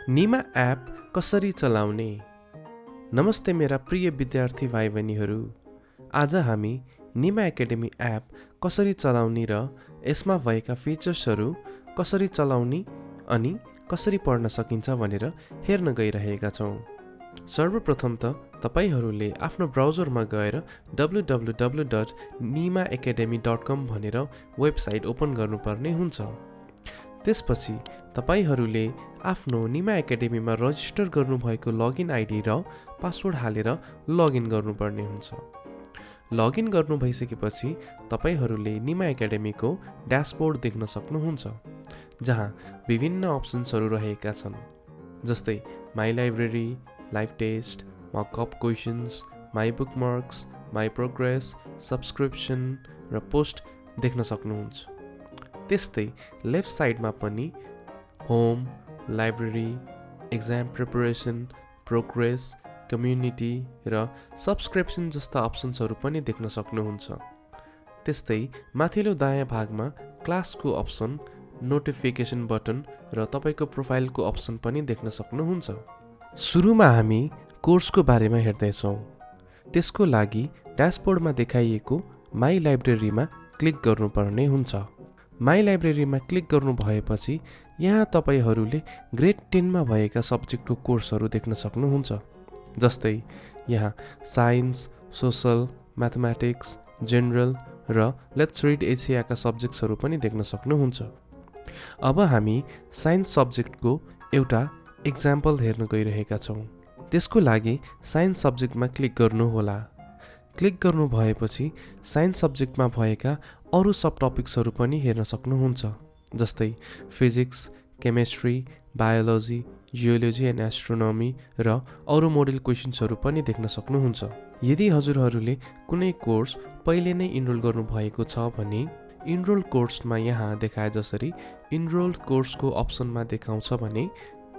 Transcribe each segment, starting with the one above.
Nima app कसरी चलाउने? नमस्ते मेरा प्रिय विद्यार्थी भाइ बहिनीहरू। आज हामी नीमा एकाडेमी एप कसरी चलाउने र यसमा भएका फिचर्सहरू कसरी चलाउने अनि कसरी पढ्न सकिन्छ भनेर हेर्न गइरहेका छौँ। सर्वप्रथम त तपाईहरूले आफ्नो ब्राउजरमा गएर www.neemaacademy.com भनेर वेबसाइट ओपन गर्नुपर्ने हुन्छ। त्यसपछि तपाईहरूले आफ्नो नीमा एकाडेमीमा रजिस्टर गर्नुभएको लगइन आइडी र पासवर्ड हालेर लगइन गर्नुपर्ने हुन्छ। लगइन गर्नु भइसकेपछि तपाईहरूले नीमा एकाडेमीको ड्यासबोर्ड देख्न सक्नुहुन्छ, जहाँ विभिन्न अप्सन्सहरू रहेका छन्, जस्तै my library, live test, mockup questions, my bookmarks, my progress, subscription र पोस्ट देख्न सक्नुहुन्छ। त्यस्तै लेफ्ट साइडमा पनि home, library, exam preparation, progress, community र सब्सक्रिप्सन जस्ता अप्सन्सहरू पनि देख्न सक्नुहुन्छ। त्यस्तै माथिल्लो दायाँ भागमा क्लासको अप्सन, नोटिफिकेसन बटन र तपाईँको प्रोफाइलको अप्सन पनि देख्न सक्नुहुन्छ। सुरुमा हामी कोर्सको बारेमा हेर्दैछौँ। त्यसको लागि ड्यासबोर्डमा देखाइएको माई लाइब्रेरीमा क्लिक गर्नुपर्ने हुन्छ। माई लाइब्रेरीमा क्लिक गर्नु भएपछि यहाँ तपाईहरूले ग्रेड 10मा भएका सब्जेक्टको कोर्सहरू देख्न सक्नुहुन्छ, जस्तै यहाँ साइन्स, सोसल, म्याथमेटिक्स, जेनरल र लेट्स रिड एसियाका सब्जेक्ट्सहरू पनि देख्न सक्नुहुन्छ। अब हामी साइन्स सब्जेक्टको एउटा एक्जाम्पल हेर्न गइरहेका छौँ। त्यसको लागि साइन्स सब्जेक्टमा क्लिक गर्नुहोला। क्लिक गर्नु भएपछि साइन्स सब्जेक्टमा भएका अरू सब टपिक्सहरू पनि हेर्न सक्नुहुन्छ, जस्तै physics, chemistry, biology, geology and astronomy र अरू मोडल क्वेसन्सहरू पनि देख्न सक्नुहुन्छ। यदि हजुरहरूले कुनै कोर्स पहिले नै इनरोल गर्नुभएको छ भने इनरोल कोर्समा यहाँ देखाए जसरी इनरोल कोर्सको अप्सनमा देखाउँछ भने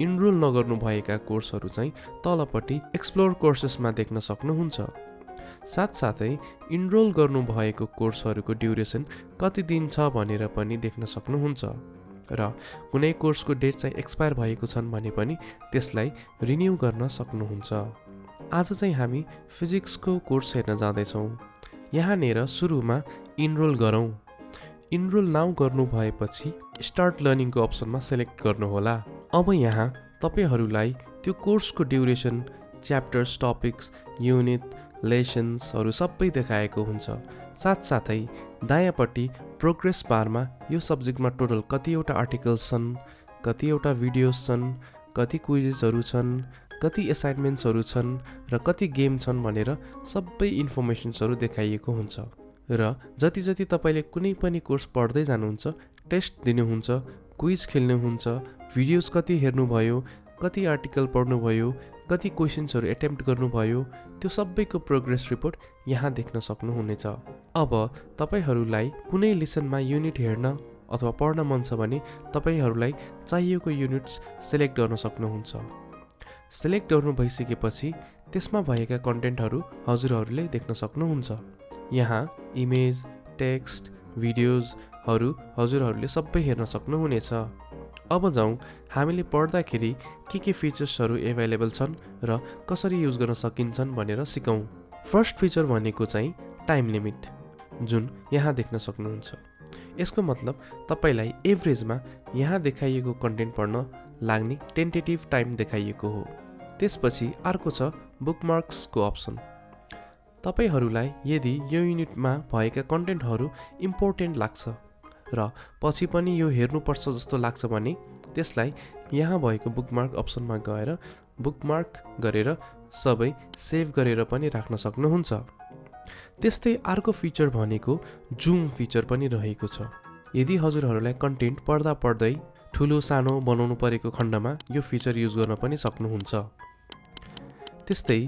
इनरोल नगर्नुभएका कोर्सहरू चाहिँ तलपट्टि एक्सप्लोर कोर्सेसमा देख्न सक्नुहुन्छ। साथसाथै इनरोल गर्नुभएको कोर्सहरूको ड्युरेसन कति दिन छ भनेर पनि देख्न सक्नुहुन्छ र कुनै कोर्सको डेट चाहिँ एक्सपायर भएको छन् भने पनि त्यसलाई रिन्यू गर्न सक्नुहुन्छ। आज चाहिँ हामी फिजिक्सको कोर्स हेर्न जाँदैछौँ। यहाँनिर सुरुमा इनरोल गरौँ। इनरोल नाउ गर्नु भएपछि स्टार्ट लर्निङको अप्सनमा सेलेक्ट गर्नुहोला। अब यहाँ तपाईहरूलाई त्यो कोर्सको ड्युरेसन, च्याप्टर्स, टपिक्स, युनिट, लेसन्सहरू सबै देखाएको हुन्छ। साथसाथै दायाँपट्टि प्रोग्रेस बारमा यो सब्जेक्टमा टोटल कतिवटा आर्टिकल्स छन्, कतिवटा भिडियोज छन्, कति क्विजेसहरू छन्, कति एसाइनमेन्ट्सहरू छन् र कति गेम छन् भनेर सबै इन्फर्मेसन्सहरू देखाइएको हुन्छ। र जति जति तपाईँले कुनै पनि कोर्स पढ्दै जानुहुन्छ, टेस्ट दिनुहुन्छ, क्विज खेल्नुहुन्छ, भिडियोज कति हेर्नुभयो, कति आर्टिकल पढ्नुभयो, कति क्वेसन्सहरू एटेम्प्ट गर्नुभयो, त्यो सबैको प्रोग्रेस रिपोर्ट यहाँ देख्न सक्नुहुनेछ। अब तपाईहरूलाई कुनै लेसनमा युनिट हेर्न अथवा पढ्न मन छ भने तपाईहरूलाई चाहिएको युनिट्स सेलेक्ट गर्न सक्नुहुन्छ। सेलेक्ट गर्नु भइसकेपछि त्यसमा भएका कन्टेन्टहरू हजुरहरूले देख्न सक्नुहुन्छ। यहाँ इमेज, टेक्स्ट, भिडियोजहरू हजुरहरूले सबै हेर्न सक्नुहुनेछ। अब जाउँ हामीले पढ्दाखेरि के फिचर्सहरू एभाइलेबल छन् र कसरी युज गर्न सकिन्छन् भनेर सिकौँ। फर्स्ट फिचर भनेको चाहिँ टाइम लिमिट, जुन यहाँ देख्न सक्नुहुन्छ। यसको मतलब तपाईँलाई एभरेजमा यहाँ देखाइएको कन्टेन्ट पढ्न लाग्ने टेन्टेटिभ टाइम देखाइएको हो। त्यसपछि अर्को छ बुकमार्क्सको अप्सन। तपाईहरूलाई यदि यो युनिटमा भएका कन्टेन्टहरू इम्पोर्टेन्ट लाग्छ र पछि पनि यो हेर्नुपर्छ जस्तो लाग्छ भने त्यसलाई यहाँ भएको बुकमार्क अप्सनमा गएर बुकमार्क गरेर सबै सेभ गरेर पनि राख्न सक्नुहुन्छ। त्यस्तै अर्को फिचर भनेको जुम फिचर पनि रहेको छ। यदि हजुरहरूलाई कन्टेन्ट पढ्दा पढ्दै ठुलो सानो बनाउनु परेको खण्डमा यो फिचर युज गर्न पनि सक्नुहुन्छ। त्यस्तै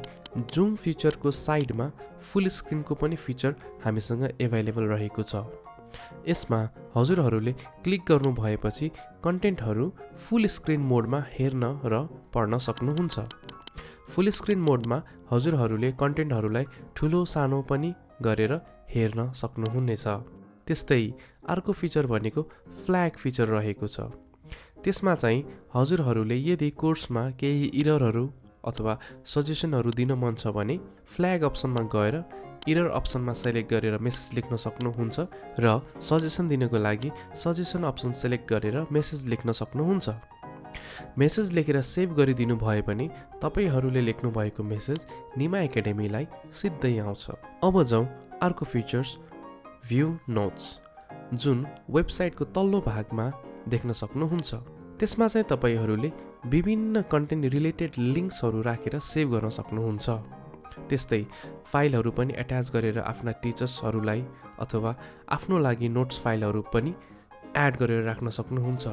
जुम फिचरको साइडमा फुल स्क्रिनको पनि फिचर हामीसँग एभाइलेबल रहेको छ। यसमा हजुरहरूले क्लिक गर्नु भएपछि कन्टेन्टहरू फुल स्क्रिन मोडमा हेर्न र पढ्न सक्नुहुन्छ। फुल स्क्रिन मोडमा हजुरहरूले कन्टेन्टहरूलाई ठुलो सानो पनि गरेर हेर्न सक्नुहुनेछ। त्यस्तै अर्को फिचर भनेको फ्ल्याग फिचर रहेको छ। त्यसमा चाहिँ हजुरहरूले यदि कोर्समा केही इररहरू अथवा सजेसनहरू दिन मन छ भने फ्ल्याग अप्सनमा गएर इरर अप्सनमा सेलेक्ट गरेर मेसेज लेख्न सक्नुहुन्छ र सजेसन दिनको लागि सजेसन अप्सन सेलेक्ट गरेर मेसेज लेख्न सक्नुहुन्छ। मेसेज लेखेर सेभ गरिदिनु भयो भने तपाईहरूले लेख्नु भएको मेसेज निमा एकाडेमीलाई सिधै आउँछ। अब जाउँ अर्को फिचर्स भ्यू नोट्स, जुन वेबसाइटको तल्लो भागमा देख्न सक्नुहुन्छ। त्यसमा चाहिँ तपाईहरूले विभिन्न कन्टेन्ट रिलेटेड लिङ्क्सहरू राखेर सेभ गर्न सक्नुहुन्छ। त्यस्तै फाइलहरू पनि एट्याच गरेर आफ्ना टिचर्सहरूलाई अथवा आफ्नो लागि नोट्स फाइलहरू पनि एड गरेर राख्न सक्नुहुन्छ।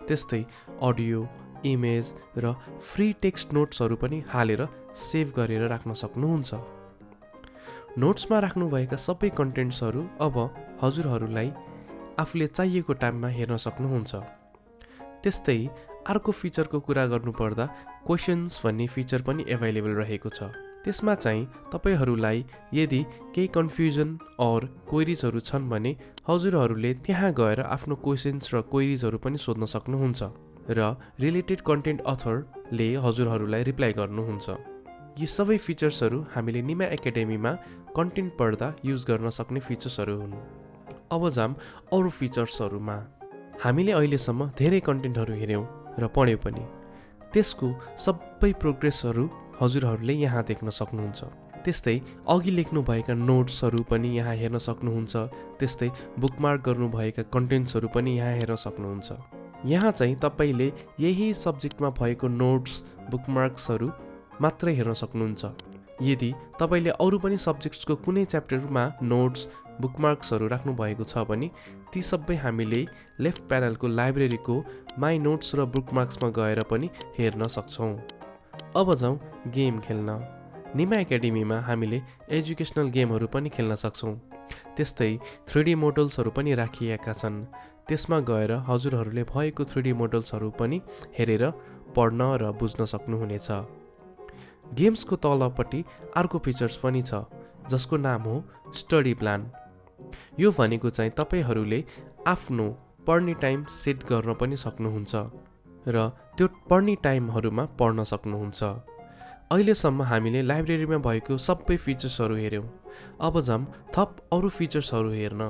त्यस्तै अडियो, इमेज र फ्री टेक्स्ट नोट्सहरू पनि हालेर सेभ गरेर राख्न सक्नुहुन्छ। नोट्समा राख्नुभएका सबै कन्टेन्ट्सहरू अब हजुरहरूलाई आफूले चाहिएको टाइममा हेर्न सक्नुहुन्छ। त्यस्तै अर्को फिचरको कुरा गर्नुपर्दा क्वेसन्स भन्ने फिचर पनि एभाइलेबल रहेको छ। त्यसमा चाहिँ तपाईहरूलाई यदि केही कन्फ्युजन और क्वेरिजहरू छन् भने हजुरहरूले त्यहाँ गएर आफ्नो क्वेसन्स र क्वेरिजहरू पनि सोध्न सक्नुहुन्छ र रिलेटेड कन्टेन्ट अथरले हजुरहरूलाई रिप्लाई गर्नुहुन्छ। यी सबै फिचर्सहरू हामीले निमा एकाडेमीमा कन्टेन्ट पढ्दा युज गर्न सक्ने फिचर्सहरू हुन्। अब जाम अरू फिचर्सहरूमा। हामीले अहिलेसम्म धेरै कन्टेन्टहरू हेऱ्यौँ र पढ्यौँ पनि। त्यसको सबै प्रोग्रेसहरू हजुरहरूले यहाँ देख्न सक्नुहुन्छ। त्यस्तै अघि लेख्नुभएका नोट्सहरू पनि यहाँ हेर्न सक्नुहुन्छ। त्यस्तै बुकमार्क गर्नुभएका कन्टेन्ट्सहरू पनि यहाँ हेर्न सक्नुहुन्छ। यहाँ चाहिँ तपाईँले यही सब्जेक्टमा भएको नोट्स, बुकमार्क्सहरू मात्रै हेर्न सक्नुहुन्छ। यदि तपाईँले अरू पनि सब्जेक्ट्सको कुनै च्याप्टरमा नोट्स, बुकमार्क्सहरू राख्नु भएको छ भने ती सबै हामीले लेफ्ट प्यानलको लाइब्रेरीको माई नोट्स र बुकमार्क्समा गएर पनि हेर्न सक्छौँ। अब जाउँ गेम खेल्न। निमा एकाडेमीमा हामीले एजुकेसनल गेमहरू पनि खेल्न सक्छौँ। त्यस्तै 3D मोडल्सहरू पनि राखिएका छन्। त्यसमा गएर हजुरहरूले भएको 3D मोडल्सहरू पनि हेरेर पढ्न र बुझ्न सक्नुहुनेछ। गेम्सको तलपट्टि अर्को फिचर्स पनि छ जसको नाम हो स्टडी प्लान। यो भनेको चाहिँ तपाईहरूले आफ्नो पढ्ने टाइम सेट गर्न पनि सक्नुहुन्छ र त्यो पढ्ने टाइमहरूमा पढ्न सक्नुहुन्छ। अहिलेसम्म हामीले लाइब्रेरीमा भएको सबै फिचर्सहरू हेऱ्यौँ। अब जाम थप अरू फिचर्सहरू हेर्न।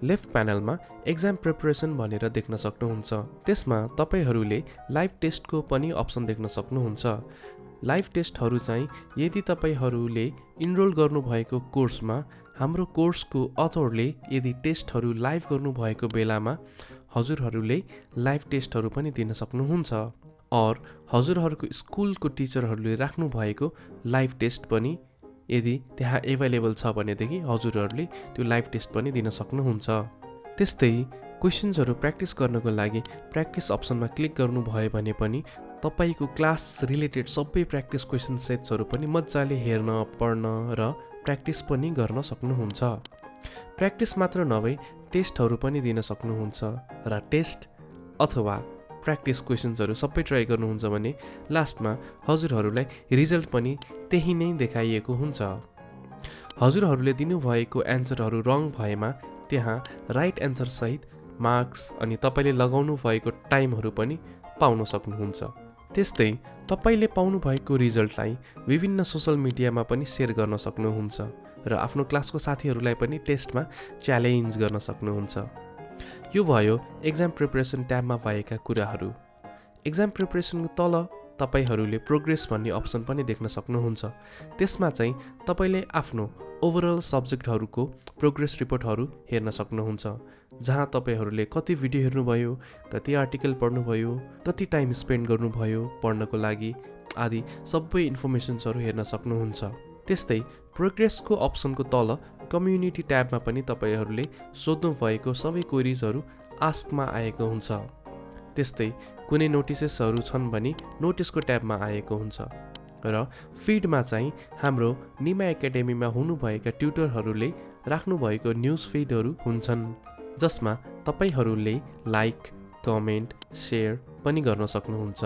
लेफ्ट प्यानलमा एक्जाम प्रिपरेसन भनेर देख्न सक्नुहुन्छ। त्यसमा तपाईहरूले लाइभ टेस्टको पनि अप्सन देख्न सक्नुहुन्छ। लाइभ टेस्टहरू चाहिँ यदि तपाईहरूले इनरोल गर्नुभएको कोर्समा हाम्रो कोर्सको अथरले यदि टेस्टहरू लाइभ गर्नुभएको बेलामा हजुरहरूले लाइभ टेस्टहरू पनि दिन सक्नुहुन्छ। और हजुरहरूको स्कुलको टिचरहरूले राख्नु भएको लाइभ टेस्ट पनि यदि त्यहाँ एभाइलेबल छ भनेदेखि हजुरहरूले त्यो लाइभ टेस्ट पनि दिन सक्नुहुन्छ। त्यस्तै क्वेसन्सहरू प्र्याक्टिस गर्नको लागि प्र्याक्टिस अप्सनमा क्लिक गर्नुभयो भने पनि तपाईँको क्लास रिलेटेड सबै प्र्याक्टिस क्वेसन सेट्सहरू पनि मजाले हेर्न, पढ्न र प्र्याक्टिस पनि गर्न सक्नुहुन्छ। प्र्याक्टिस मात्र नभई टेस्टहरू पनि दिन सक्नुहुन्छ र टेस्ट अथवा प्र्याक्टिस क्वेसन्सहरू सबै ट्राई गर्नुहुन्छ भने लास्टमा हजुरहरूलाई रिजल्ट पनि त्यही नै देखाइएको हुन्छ। हजुरहरूले दिनुभएको एन्सरहरू रङ भएमा त्यहाँ राइट एन्सर सहित मार्क्स अनि तपाईँले लगाउनु भएको टाइमहरू पनि पाउन सक्नुहुन्छ। त्यस्तै तपाईँले पाउनु भएको रिजल्टलाई विभिन्न सोसल मिडियामा पनि सेयर गर्न सक्नुहुन्छ र आफ्नो क्लासको साथीहरूलाई पनि टेस्टमा च्यालेन्ज गर्न सक्नुहुन्छ। यो भयो एक्जाम प्रिपरेसन ट्याबमा भएका कुराहरू। एक्जाम प्रिपरेसनको तल तपाईहरूले प्रोग्रेस भन्ने अप्सन पनि देख्न सक्नुहुन्छ। त्यसमा चाहिँ तपाईँले आफ्नो ओभरअल सब्जेक्टहरूको प्रोग्रेस रिपोर्टहरू हेर्न सक्नुहुन्छ, जहाँ तपाईँहरूले कति भिडियो हेर्नुभयो, कति आर्टिकल पढ्नुभयो, कति टाइम स्पेन्ड गर्नुभयो पढ्नको लागि आदि सबै इन्फर्मेसन्सहरू हेर्न सक्नुहुन्छ। त्यस्तै प्रोग्रेसको अप्सनको तल कम्युनिटी ट्याबमा पनि तपाईँहरूले सोध्नु भएको सबै क्वेरिजहरू आस्कमा आएको हुन्छ। त्यस्तै कुनै नोटिसेसहरू छन् भने नोटिसको ट्याबमा आएको हुन्छ र फिडमा चाहिँ हाम्रो निमा एकाडेमीमा हुनुभएका ट्युटरहरूले राख्नुभएको न्युज फिडहरू हुन्छन्, जसमा तपाईँहरूले लाइक, कमेन्ट, सेयर पनि गर्न सक्नुहुन्छ।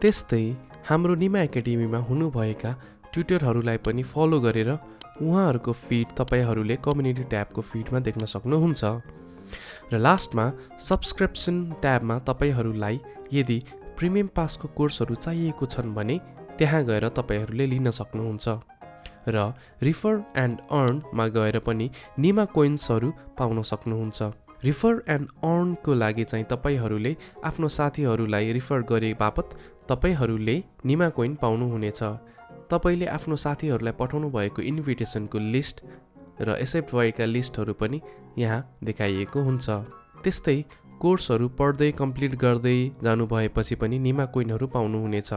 त्यस्तै हाम्रो निमा एकाडेमीमा हुनुभएका ट्युटरहरूलाई पनि फलो गरेर उहाँहरूको फिड तपाईँहरूले कम्युनिटी ट्याबको फिडमा देख्न सक्नुहुन्छ। र लास्टमा सब्सक्रिप्सन ट्याबमा तपाईहरूलाई यदि प्रिमियम पासको कोर्सहरू चाहिएको छन् भने त्यहाँ गएर तपाईहरूले लिन सक्नुहुन्छ। र रिफर एन्ड अर्नमा गएर पनि नीमा कोइन्सहरू पाउन सक्नुहुन्छ। रिफर एन्ड अर्नको लागि चाहिँ तपाईहरूले आफ्नो साथीहरूलाई रिफर गरे बापत तपाईहरूले नीमा कोइन पाउनुहुनेछ। तपाईले आफ्नो साथीहरूलाई पठाउनु भएको इन्भिटेसनको लिस्ट र एक्सेप्ट भएका लिस्टहरू पनि यहाँ देखाइएको हुन्छ। त्यस्तै कोर्सहरू पढ्दै कम्प्लिट गर्दै जानु भएपछि पनि नीमा कोइनहरू पाउनुहुनेछ।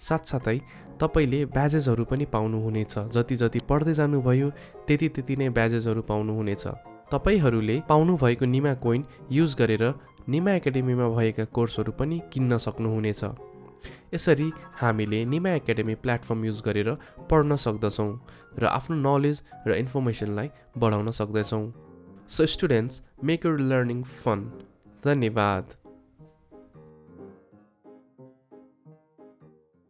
साथसाथै तपाईले ब्याजेसहरू पनि पाउनुहुनेछ। जति जति पढ्दै जानुभयो त्यति नै ब्याजेसहरू पाउनुहुनेछ। तपाईहरूले पाउनु भएको नीमा कोइन युज गरेर नीमा एकाडेमीमा भएका कोर्सहरू पनि किन्न सक्नुहुनेछ। यसरी हामीले नीमा एकाडेमी प्लेटफर्म युज गरेर पढ्न सक्दछौँ र आफ्नो नलेज र इन्फर्मेसनलाई बढाउन सक्दछौँ। So students, make your learning fun. धन्यवाद।